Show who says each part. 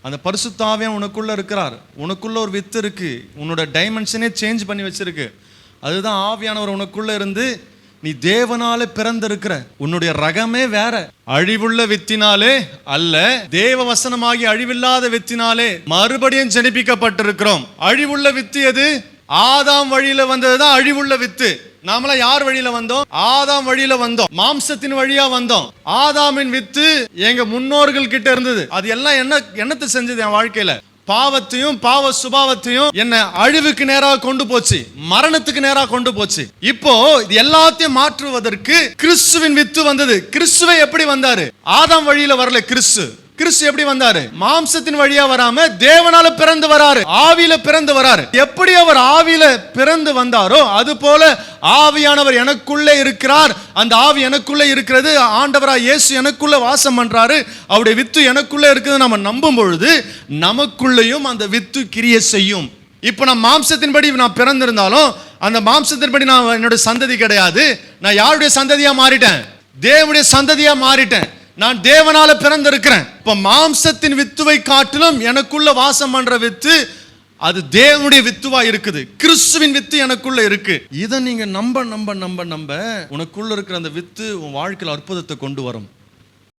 Speaker 1: அந்த பரிசுத்த ஆவியானவர் உனக்குள்ள இருக்கிறார். உனக்குள்ள ஒரு வித்து இருக்கு. உன்னோட டைமென்ஷனே சேஞ்ச் பண்ணி வச்சிருக்கு. அதுதான் ஆவியானவர் உனக்குள்ள இருந்து நீ தேவனால பிறந்திருக்கிற. உன்னுடைய ரகமே வேற. அழிவுள்ள வித்தினாலே அல்ல, தேவ வசனமாகி அழிவில்லாத வித்தினாலே மறுபடியும் ஜெனிப்பிக்கப்பட்டிருக்கிறோம். அழிவுள்ள வித்து எது? ஆதாம் வழியில வந்ததுதான் அழிவுள்ள வித்து. நாமளா யார் வழியில வந்தோம்? ஆதாம் வழியில வந்தோம். மாம்சத்தின் வழியா வந்தோம். ஆதாமின் வித்து எங்க முன்னோர்கள் கிட்ட இருந்தது. அது எல்லாம் என்னத்தை செஞ்சது? என் வாழ்க்கையில பாவத்தையும் பாவ சுபாவத்தையும் என்ன அழிவுக்கு நேராக கொண்டு போச்சு, மரணத்துக்கு நேராக கொண்டு போச்சு. இப்போ இது எல்லாத்தையும் மாற்றுவதற்கு கிறிஸ்துவின் வித்து வந்தது. கிறிஸ்துவை எப்படி வந்தாரு? ஆதாம் வழியில வரல. கிறிஸ்து எப்படி வந்தாரு? மாம்சத்தின் வழியா வராம தேவனால பிறந்து வராரு, ஆவியில பிறந்து வராரு. எப்படி அவர் ஆவியில பிறந்து வந்தாரோ அது போல ஆவியானவர் எனக்குள்ளே இருக்கிறார். அந்த ஆவி எனக்குள்ளே இருக்கிறது. ஆண்டவராய் இயேசு எனக்குள்ள வாசம் பண்றாரு. அவருடைய வித்து எனக்குள்ளே இருக்குது. நம்ம நம்பும் பொழுது நமக்குள்ளேயும் அந்த வித்து கிரியை செய்யும். இப்ப நான் மாம்சத்தின்படி நான் பிறந்திருந்தாலும் அந்த மாம்சத்தின்படி நான் என்னோட சந்ததி கிடையாது. நான் யாருடைய சந்ததியா மாறிட்டேன்? தேவனுடைய சந்ததியா மாறிட்டேன். நான் தேவனால பிறந்திருக்கிறேன். இப்ப மாம்சத்தின் வித்துவை காட்டிலும் எனக்குள்ள வாசம் பண்ற வித்து அது தேவனுடைய வித்துவா இருக்குது. கிறிஸ்துவின் வித்து எனக்குள்ள இருக்கு. இதை நீங்க நம்ப நம்ப நம்ப நம்ப உனக்குள்ள இருக்கிற அந்த வித்து உன் வாழ்க்கையில் அற்புதத்தை கொண்டு வரும்.